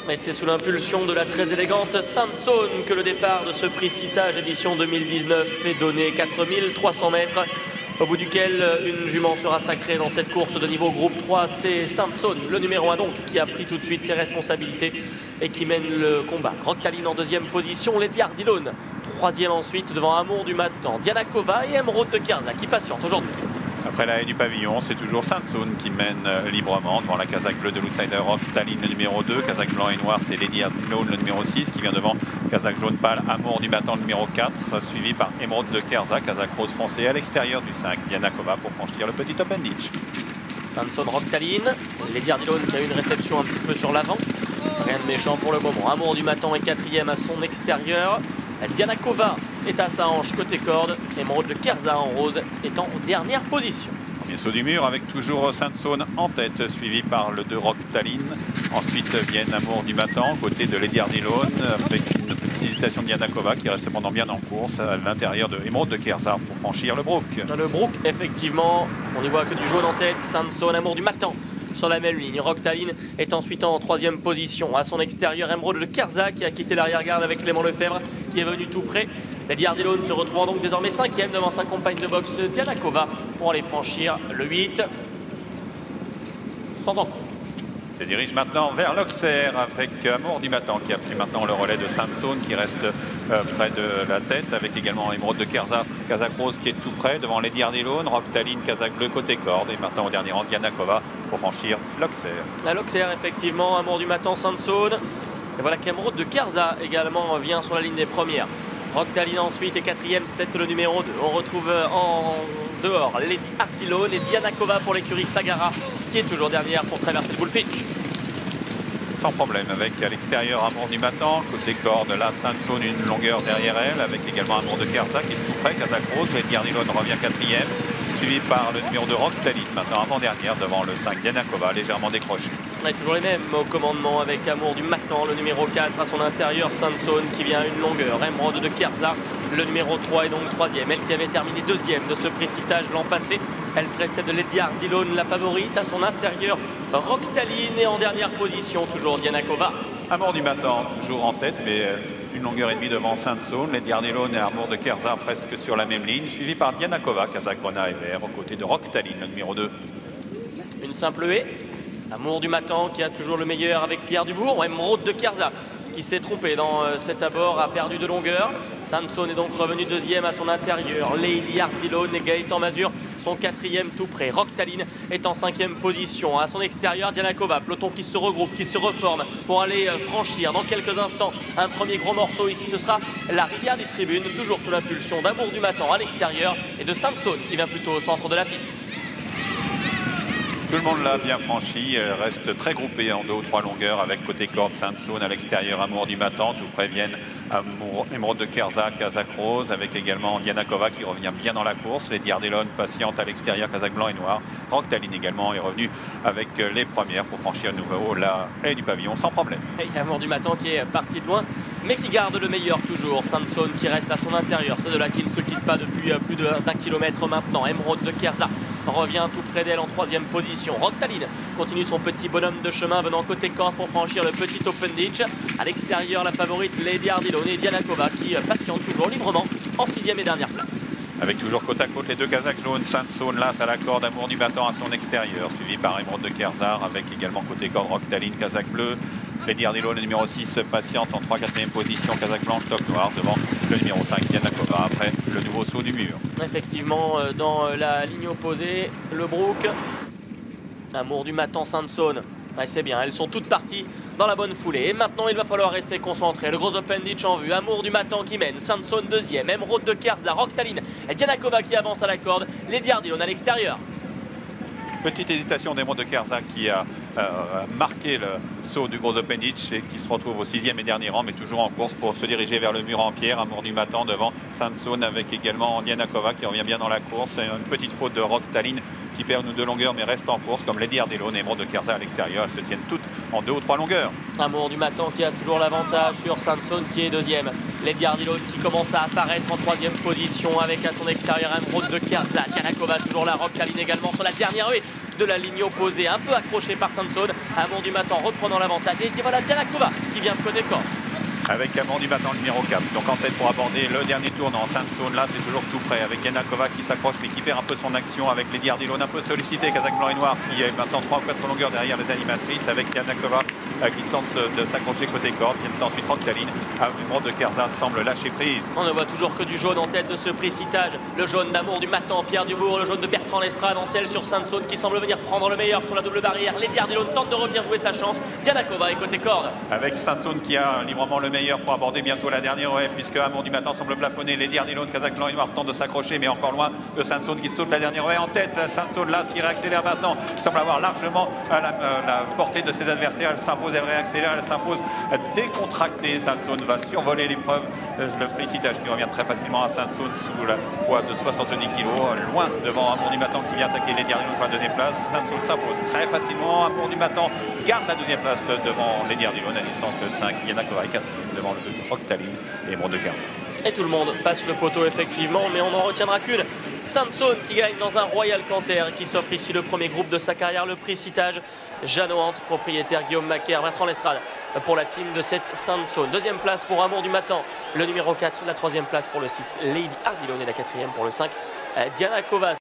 Et c'est sous l'impulsion de la très élégante Sansone que le départ de ce prix Citage édition 2019 est donné. 4300 mètres, au bout duquel une jument sera sacrée dans cette course de niveau groupe 3. C'est Sansone, le numéro 1 donc, qui a pris tout de suite ses responsabilités et qui mène le combat. Roctaline en deuxième position, Lady Ardilone troisième ensuite devant Amour du Matin, Dianakova et Emeraude de Kersa qui patientent aujourd'hui. Après la haie du pavillon, c'est toujours Sansone qui mène librement devant la casaque bleue de l'outsider Roctaline, le numéro 2. Casaque blanc et noir, c'est Lady Ardilone, le numéro 6, qui vient devant casaque jaune pâle, Amour du Matin, le numéro 4, suivi par Emeraude de Kersa, casaque rose foncé à l'extérieur du 5, Dianakova pour franchir le petit open ditch. Sansone, Roctaline, Lady Ardilone qui a eu une réception un petit peu sur l'avant. Rien de méchant pour le moment. Amour du Matin est quatrième à son extérieur. Dianakova est à sa hanche côté corde. Emeraude de Kersa en rose est en dernière position. Premier saut du mur avec toujours Sansone en tête, suivi par le 2 Roctaline. Ensuite viennent Amour du Matin, côté de Lady Ardilone, avec une petite hésitation de Dianakova qui reste cependant bien en course à l'intérieur de Emeraude de Kersa pour franchir le brook. Le brook, effectivement, on n'y voit que du jaune en tête. Sansone, Amour du Matin sur la même ligne. Roctaline est ensuite en troisième position. À son extérieur, Emeraude de Kersa qui a quitté l'arrière-garde avec Clément Lefebvre qui est venu tout près. Lady Ardilone se retrouvant donc désormais cinquième devant sa compagne de boxe Dianakova pour aller franchir le 8 sans encombre. Se dirige maintenant vers l'Auxerre avec Amour du Matin qui a pris maintenant le relais de Sansone qui reste près de la tête, avec également Emeraude de Kersa, casaque rose qui est tout près devant Lady Ardilone, Roctaline, casaque bleu côté corde et maintenant au dernier rang Dianakova pour franchir l'Auxerre. À l'Auxerre effectivement, Amour du Matin, Sansone. Et voilà qu'Emeraude de Kersa également vient sur la ligne des premières. Roctaline ensuite est quatrième, 7 le numéro 2. On retrouve en dehors Lady Ardilone et Dianakova pour l'écurie Sagara qui est toujours dernière pour traverser le bullfinch. Sans problème avec à l'extérieur Amour du Matin, côté corde là Sansone une longueur derrière elle avec également Amour de Kersa qui est tout près, casaque rose. Lady Ardilone revient quatrième, suivi par le numéro 2 Roctaline maintenant avant-dernière devant le 5 Dianakova légèrement décroché. Et toujours les mêmes au commandement avec Amour du Matin, le numéro 4 à son intérieur, Sansone qui vient à une longueur, Emeraude de Kersa, le numéro 3 est donc troisième, elle qui avait terminé deuxième de ce précitage l'an passé. Elle précède Lady Ardilone, la favorite, à son intérieur Roctaline et en dernière position toujours Dianakova. Amour du Matin toujours en tête mais une longueur et demie devant Sansone, Lady Ardilone et Amour de Kersa presque sur la même ligne, suivi par Dianakova, casaque grenat et vert, aux côtés de Roctaline, le numéro 2. Une simple haie. Amour du Matin qui a toujours le meilleur avec Pierre Dubourg. Emeraude de Kersa qui s'est trompé dans cet abord, a perdu de longueur. Sansone est donc revenu deuxième à son intérieur. Lady Ardilone et Gaëtan Mazur sont quatrième tout près. Roctaline est en cinquième position. À son extérieur, Dianakova, peloton qui se regroupe, qui se reforme pour aller franchir dans quelques instants un premier gros morceau. Ici, ce sera la rivière des tribunes, toujours sous l'impulsion d'Amour du Matin à l'extérieur et de Sansone qui vient plutôt au centre de la piste. Tout le monde l'a bien franchi, elle reste très groupée en 2 ou 3 longueurs avec côté corde Sansone à l'extérieur, Amour du Matin, tout près viennent Emeraude de Kersa, casaque rose, avec également Dianakova qui revient bien dans la course, Lady Ardilone patiente à l'extérieur, casaque blanc et noir, Roctaline également est revenu avec les premières pour franchir à nouveau la haie du pavillon sans problème. Et Amour du Matin qui est parti de loin, mais qui garde le meilleur toujours. Sansone qui reste à son intérieur, c'est de là qui ne se quitte pas depuis plus d'un kilomètre maintenant. Emeraude de Kersa revient tout près d'elle en troisième position. Roctaline continue son petit bonhomme de chemin venant côté corde pour franchir le petit open ditch. À l'extérieur, la favorite Lady Ardilone et Dianakova qui patiente toujours librement en sixième et dernière place. Avec toujours côte à côte les deux casaques jaunes, Sansone lasse à la corde, Amour du Matin à son extérieur, suivi par Emeraude de Kersa avec également côté corde Roctaline, casaque bleu. Lady Ardilone, le numéro 6, patiente en 3/4e position, casaque blanche, top noir, devant le numéro 5, Dianakova, après le nouveau saut du mur. Effectivement, dans la ligne opposée, le brook, Amour du Matin, Sansone. Ouais, c'est bien, elles sont toutes parties dans la bonne foulée. Et maintenant, il va falloir rester concentré. Le gros open ditch en vue. Amour du Matin qui mène. Sansone deuxième. Emeraude de Kersa, Roctaline et Dianakova qui avance à la corde. Lady Ardilone à l'extérieur. Petite hésitation d'Emeraude de Kersa qui a marqué le saut du gros open ditch et qui se retrouve au 6e et dernier rang, mais toujours en course pour se diriger vers le mur en pierre. Amour du Matin devant Sansone avec également Dianakova qui revient bien dans la course. Une petite faute de Roctaline qui perd une 2 longueurs mais reste en course comme Lady Ardilone et Emeraude de Kersa à l'extérieur. Elles se tiennent toutes en 2 ou 3 longueurs. Amour du Matin qui a toujours l'avantage sur Sansone qui est deuxième. Lady Ardilone qui commence à apparaître en troisième position avec à son extérieur Emeraude de Kersa. Dianakova toujours là, Roctaline également sur la dernière haie. de la ligne opposée, un peu accroché par Sansone. Amour du Matin reprenant l'avantage. Et voilà Dianakova qui vient de côté corps. Avec Amour du Matin, le numéro 4. Donc en tête pour aborder le dernier tour dans Sainte-Saône. Là, c'est toujours tout près avec Dianakova qui s'accroche mais qui perd un peu son action avec Lady Ardilone un peu sollicité. Kazakh blanc et noir qui est maintenant 3 ou 4 longueurs derrière les animatrices avec Dianakova qui tente de s'accrocher côté corde. Vient ensuite Rokhtaline. Amour de Kerza semble lâcher prise. On ne voit toujours que du jaune en tête de ce précitage. Le jaune d'Amour du Matin, Pierre Dubourg, le jaune de Bertrand Lestrade en selle sur Sainte-Saône qui semble venir prendre le meilleur sur la double barrière. Lady Ardilone tente de revenir jouer sa chance. Dianakova est côté corde. Avec Sainte-Saône qui a librement le meilleur pour aborder bientôt la dernière haie, puisque Amour du Matin semble plafonner. Lady Ardilone, Kazakh blanc et noir tente de s'accrocher, mais encore loin de Sainte-Saône qui saute la dernière haie en tête. Sainte-Saône là, qui réaccélère maintenant, qui semble avoir largement la portée de ses adversaires. Elle s'impose, elle réaccélère, elle s'impose décontractée. Sainte-Saône va survoler l'épreuve. Le précitage qui revient très facilement à Sainte-Saône sous la poids de 70 kg, loin devant Amour du Matin qui vient attaquer Lady Ardilone pour la deuxième place. Sainte-Saône s'impose très facilement. Amour du Matin garde la deuxième place devant Lady Ardilone à distance de 5. Dianakova est 4 devant le 2 de Rokhtaline et Amour de Kerza. Et tout le monde passe le poteau effectivement, mais on n'en retiendra qu'une. Sainte-Saône qui gagne dans un Royal Canter et qui s'offre ici le premier groupe de sa carrière, le prix Citage. Jeanne Hant, propriétaire Guillaume Macaire, Bertrand Lestrade pour la team de cette Sainte-Saône. Deuxième place pour Amour du Matin, le numéro 4. La troisième place pour le 6, Lady Ardilone et la quatrième pour le 5, Dianakova.